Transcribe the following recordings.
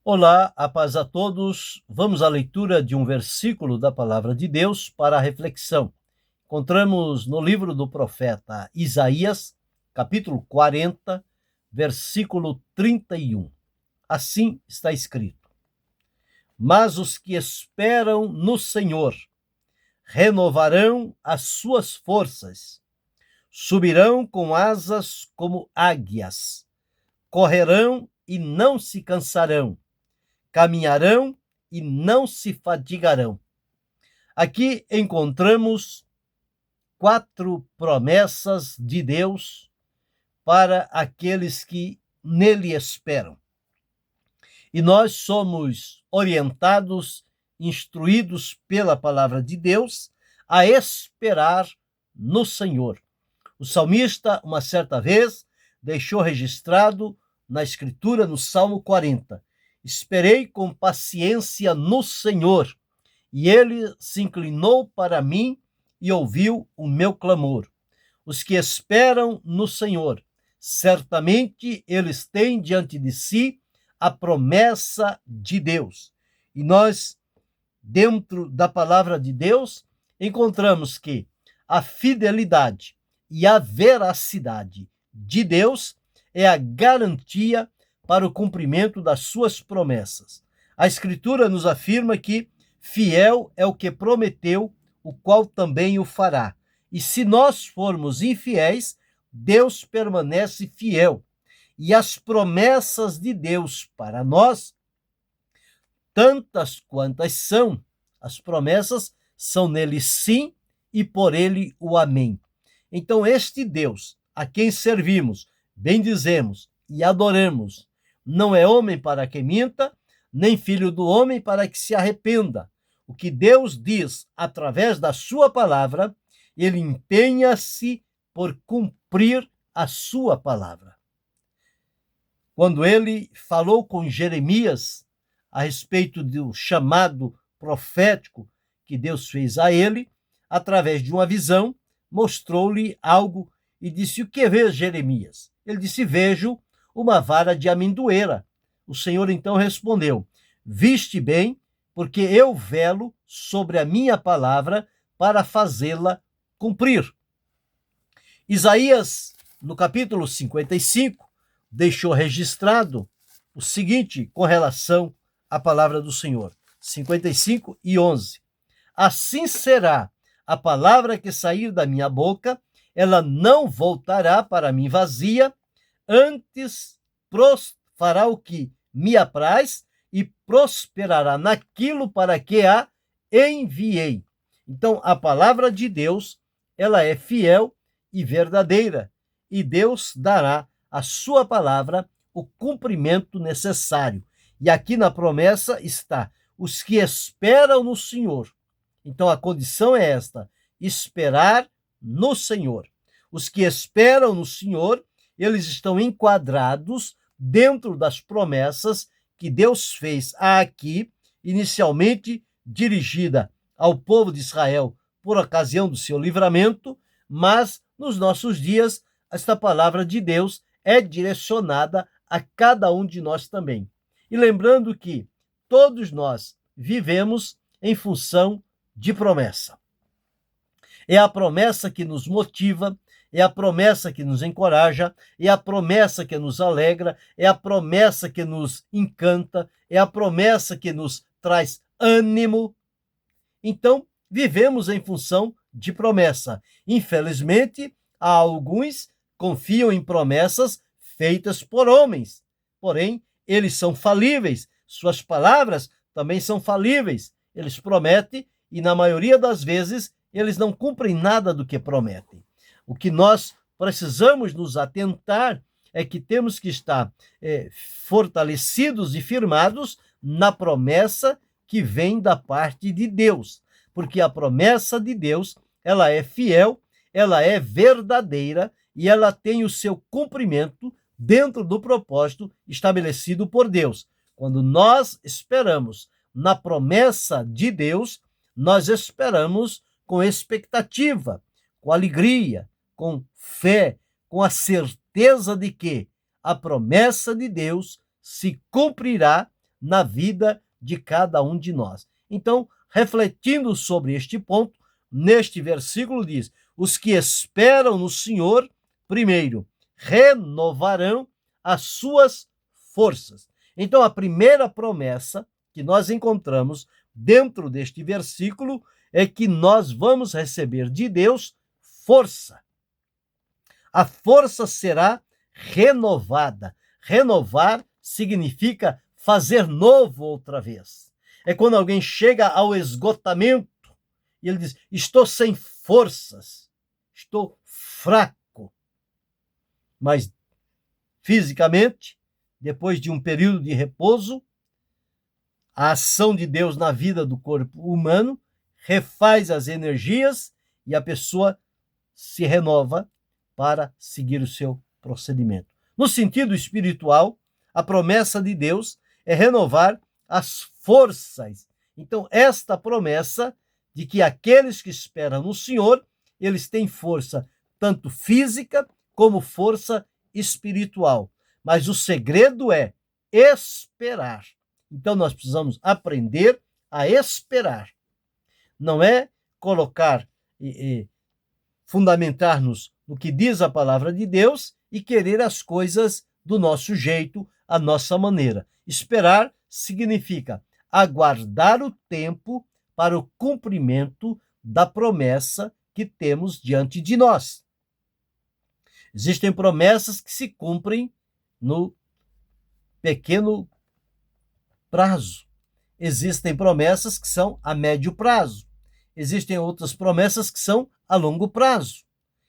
Olá, a paz a todos. Vamos à leitura de um versículo da palavra de Deus para a reflexão. Encontramos no livro do profeta Isaías, capítulo 40, versículo 31. Assim está escrito: Mas os que esperam no Senhor renovarão as suas forças, subirão com asas como águias, correrão e não se cansarão, caminharão e não se fadigarão. Aqui encontramos 4 promessas de Deus para aqueles que nele esperam. E nós somos orientados, instruídos pela palavra de Deus a esperar no Senhor. O salmista, uma certa vez, deixou registrado na Escritura, no Salmo 40, esperei com paciência no Senhor, e ele se inclinou para mim e ouviu o meu clamor. Os que esperam no Senhor, certamente eles têm diante de si a promessa de Deus. E nós, dentro da palavra de Deus, encontramos que a fidelidade e a veracidade de Deus é a garantia para o cumprimento das suas promessas. A Escritura nos afirma que fiel é o que prometeu, o qual também o fará. E se nós formos infiéis, Deus permanece fiel. E as promessas de Deus para nós, tantas quantas são, as promessas são nele sim e por ele o amém. Então este Deus a quem servimos, bendizemos e adoramos, não é homem para que minta, nem filho do homem para que se arrependa. O que Deus diz através da sua palavra, ele empenha-se por cumprir a sua palavra. Quando ele falou com Jeremias a respeito do chamado profético que Deus fez a ele, através de uma visão, mostrou-lhe algo e disse: o que vês, Jeremias? Ele disse: vejo uma vara de amendoeira. O Senhor então respondeu: viste bem, porque eu velo sobre a minha palavra para fazê-la cumprir. Isaías, no capítulo 55, deixou registrado o seguinte com relação à palavra do Senhor. 55:11. Assim será a palavra que sair da minha boca, ela não voltará para mim vazia, antes fará o que me apraz e prosperará naquilo para que a enviei. Então, a palavra de Deus, ela é fiel e verdadeira, e Deus dará a sua palavra o cumprimento necessário. E aqui na promessa está: os que esperam no Senhor. Então a condição é esta: esperar no Senhor. Os que esperam no Senhor, eles estão enquadrados dentro das promessas que Deus fez aqui, inicialmente dirigida ao povo de Israel por ocasião do seu livramento, mas nos nossos dias esta palavra de Deus é direcionada a cada um de nós também. E lembrando que todos nós vivemos em função de promessa. É a promessa que nos motiva, é a promessa que nos encoraja, é a promessa que nos alegra, é a promessa que nos encanta, é a promessa que nos traz ânimo. Então, vivemos em função de promessa. Infelizmente, há alguns que confiam em promessas feitas por homens, porém, eles são falíveis, suas palavras também são falíveis. Eles prometem e, na maioria das vezes, eles não cumprem nada do que prometem. O que nós precisamos nos atentar é que temos que estar fortalecidos e firmados na promessa que vem da parte de Deus, porque a promessa de Deus, ela é fiel, ela é verdadeira e ela tem o seu cumprimento dentro do propósito estabelecido por Deus. Quando nós esperamos na promessa de Deus, nós esperamos com expectativa, com alegria, com fé, com a certeza de que a promessa de Deus se cumprirá na vida de cada um de nós. Então, refletindo sobre este ponto, neste versículo diz: os que esperam no Senhor, primeiro, renovarão as suas forças. Então, a primeira promessa que nós encontramos dentro deste versículo é que nós vamos receber de Deus força. A força será renovada. Renovar significa fazer novo outra vez. É quando alguém chega ao esgotamento e ele diz: estou sem forças, estou fraco. Mas fisicamente, depois de um período de repouso, a ação de Deus na vida do corpo humano refaz as energias e a pessoa se renova para seguir o seu procedimento. No sentido espiritual, a promessa de Deus é renovar as forças. Então, esta promessa de que aqueles que esperam no Senhor, eles têm força tanto física como força espiritual. Mas o segredo é esperar. Então, nós precisamos aprender a esperar. Não é colocar fundamentar-nos no que diz a palavra de Deus e querer as coisas do nosso jeito, a nossa maneira. Esperar significa aguardar o tempo para o cumprimento da promessa que temos diante de nós. Existem promessas que se cumprem no pequeno prazo. Existem promessas que são a médio prazo. Existem outras promessas que são a longo prazo.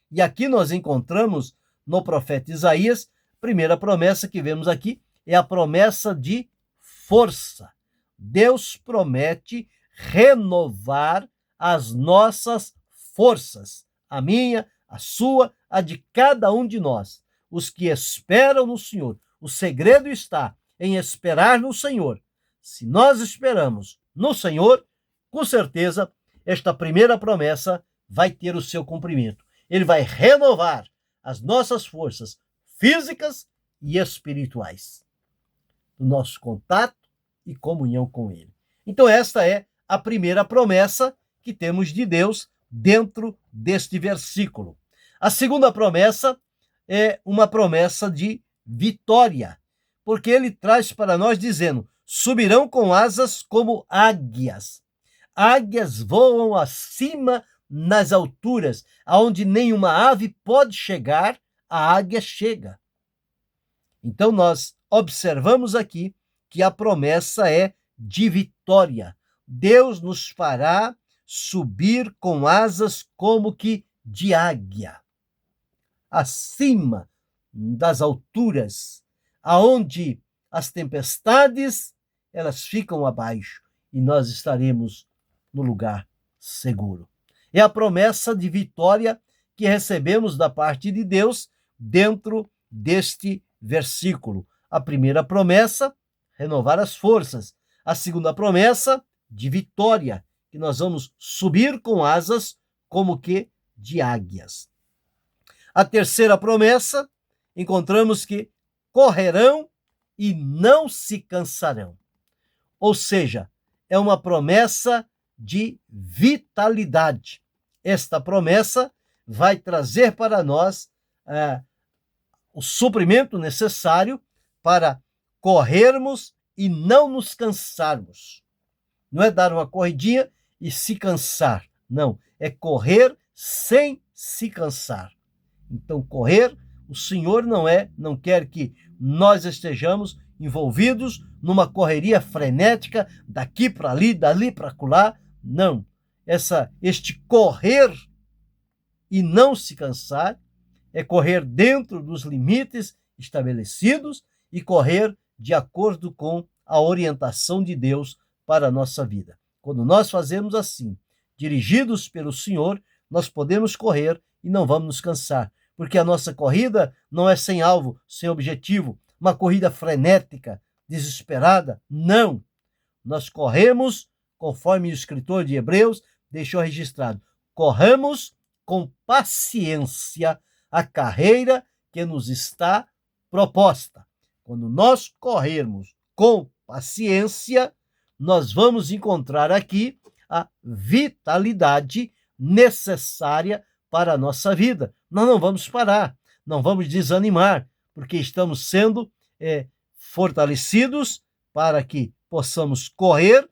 E aqui nós encontramos no profeta Isaías, a primeira promessa que vemos aqui é a promessa de força. Deus promete renovar as nossas forças, a minha, a sua, a de cada um de nós, os que esperam no Senhor. O segredo está em esperar no Senhor. Se nós esperamos no Senhor, com certeza, esta primeira promessa vai ter o seu cumprimento. Ele vai renovar as nossas forças físicas e espirituais, o nosso contato e comunhão com Ele. Então, esta é a primeira promessa que temos de Deus dentro deste versículo. A segunda promessa é uma promessa de vitória, porque ele traz para nós dizendo: subirão com asas como águias. Águias voam acima nas alturas, aonde nenhuma ave pode chegar, a águia chega. Então nós observamos aqui que a promessa é de vitória. Deus nos fará subir com asas como que de águia, acima das alturas, aonde as tempestades elas ficam abaixo e nós estaremos no lugar seguro. É a promessa de vitória que recebemos da parte de Deus dentro deste versículo. A primeira promessa, renovar as forças. A segunda promessa, de vitória, que nós vamos subir com asas como que de águias. A terceira promessa, encontramos que correrão e não se cansarão. Ou seja, é uma promessa de vitalidade. Esta promessa vai trazer para nós o suprimento necessário para corrermos e não nos cansarmos. Não é dar uma corridinha e se cansar. Não, é correr sem se cansar. Então, correr, o Senhor não quer que nós estejamos envolvidos numa correria frenética, daqui para ali, dali para acolá. Não. Este correr e não se cansar é correr dentro dos limites estabelecidos e correr de acordo com a orientação de Deus para a nossa vida. Quando nós fazemos assim, dirigidos pelo Senhor, nós podemos correr e não vamos nos cansar, porque a nossa corrida não é sem alvo, sem objetivo, uma corrida frenética, desesperada. Não! Nós corremos, conforme o escritor de Hebreus deixou registrado, corramos com paciência a carreira que nos está proposta. Quando nós corrermos com paciência, nós vamos encontrar aqui a vitalidade necessária para a nossa vida. Nós não vamos parar, não vamos desanimar, porque estamos sendo fortalecidos para que possamos correr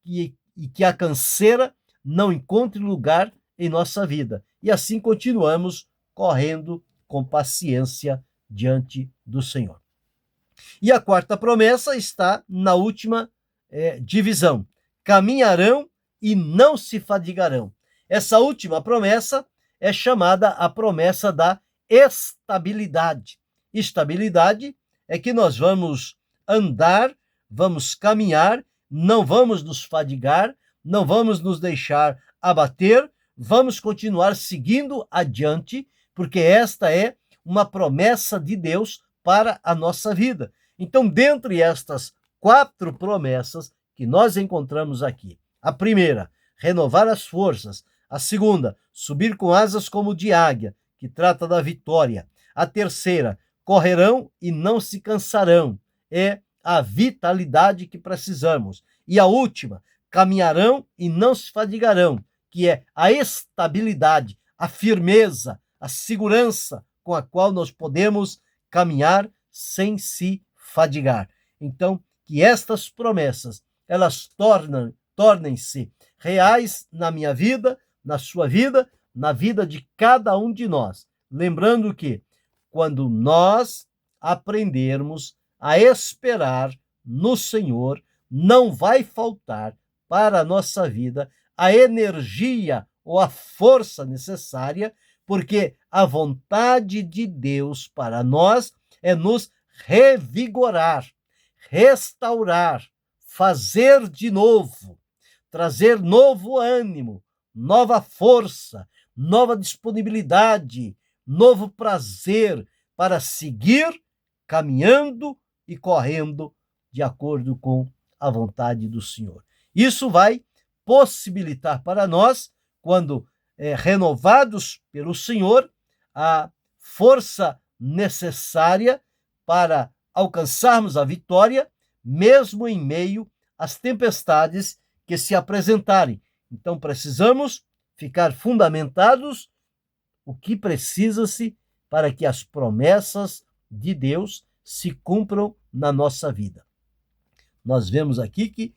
e que a canseira não encontre lugar em nossa vida. E assim continuamos correndo com paciência diante do Senhor. E a quarta promessa está na última divisão. Caminharão e não se fadigarão. Essa última promessa é chamada a promessa da estabilidade. Estabilidade é que nós vamos andar, vamos caminhar, não vamos nos fadigar, não vamos nos deixar abater, vamos continuar seguindo adiante, porque esta é uma promessa de Deus para a nossa vida. Então, dentre estas 4 promessas que nós encontramos aqui, a primeira, renovar as forças; a segunda, subir com asas como de águia, que trata da vitória; a terceira, correrão e não se cansarão, é a vitalidade que precisamos; e a última, caminharão e não se fadigarão, que é a estabilidade, a firmeza, a segurança com a qual nós podemos caminhar sem se fadigar. Então, que estas promessas, elas tornem-se reais na minha vida, na sua vida, na vida de cada um de nós. Lembrando que, quando nós aprendermos a esperar no Senhor, não vai faltar para a nossa vida a energia ou a força necessária, porque a vontade de Deus para nós é nos revigorar, restaurar, fazer de novo, trazer novo ânimo, nova força, nova disponibilidade, novo prazer para seguir caminhando e correndo de acordo com a vontade do Senhor. Isso vai possibilitar para nós, quando renovados pelo Senhor, a força necessária para alcançarmos a vitória, mesmo em meio às tempestades que se apresentarem. Então, precisamos ficar fundamentados o que precisa-se para que as promessas de Deus se cumpram na nossa vida. Nós vemos aqui que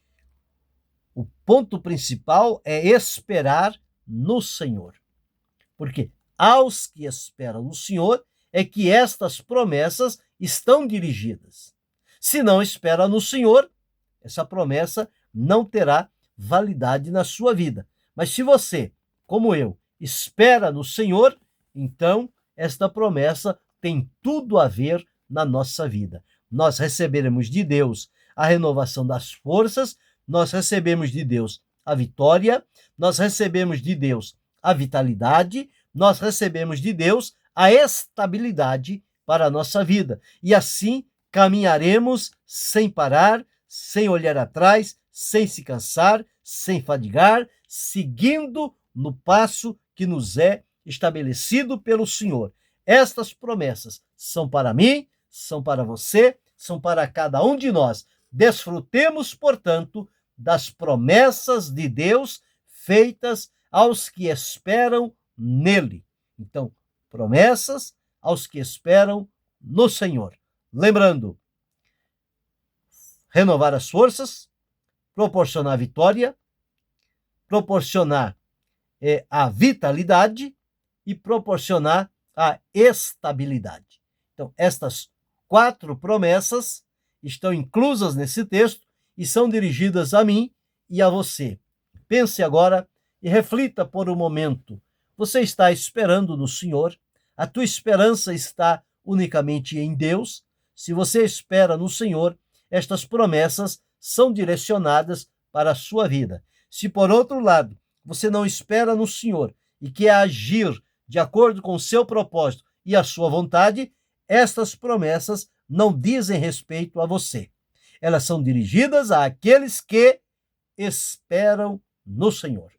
o ponto principal é esperar no Senhor. Porque aos que esperam no Senhor é que estas promessas estão dirigidas. Se não espera no Senhor, essa promessa não terá validade na sua vida. Mas se você, como eu, espera no Senhor, então esta promessa tem tudo a ver na nossa vida. Nós receberemos de Deus a renovação das forças, nós recebemos de Deus a vitória, nós recebemos de Deus a vitalidade, nós recebemos de Deus a estabilidade para a nossa vida. E assim caminharemos sem parar, sem olhar atrás, sem se cansar, sem fadigar, seguindo no passo que nos é estabelecido pelo Senhor. Estas promessas são para mim, são para você, são para cada um de nós. Desfrutemos, portanto, das promessas de Deus feitas aos que esperam nele. Então, promessas aos que esperam no Senhor. Lembrando, renovar as forças, proporcionar vitória, proporcionar a vitalidade e proporcionar a estabilidade. Então, estas 4 promessas estão inclusas nesse texto e são dirigidas a mim e a você. Pense agora e reflita por um momento. Você está esperando no Senhor? A tua esperança está unicamente em Deus? Se você espera no Senhor, estas promessas são direcionadas para a sua vida. Se, por outro lado, você não espera no Senhor e quer agir de acordo com o seu propósito e a sua vontade, estas promessas não dizem respeito a você. Elas são dirigidas àqueles que esperam no Senhor.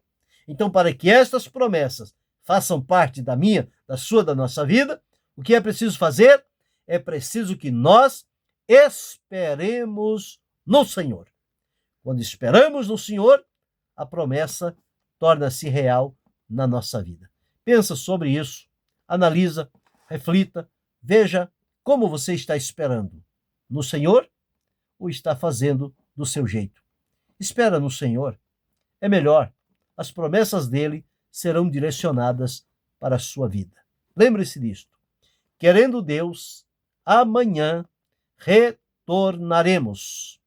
Então, para que estas promessas façam parte da minha, da sua, da nossa vida, o que é preciso fazer? É preciso que nós esperemos no Senhor. Quando esperamos no Senhor, a promessa torna-se real na nossa vida. Pensa sobre isso, analisa, reflita, veja como você está esperando no Senhor ou está fazendo do seu jeito. Espera no Senhor, é melhor, as promessas dele serão direcionadas para a sua vida. Lembre-se disto. Querendo Deus, amanhã retornaremos.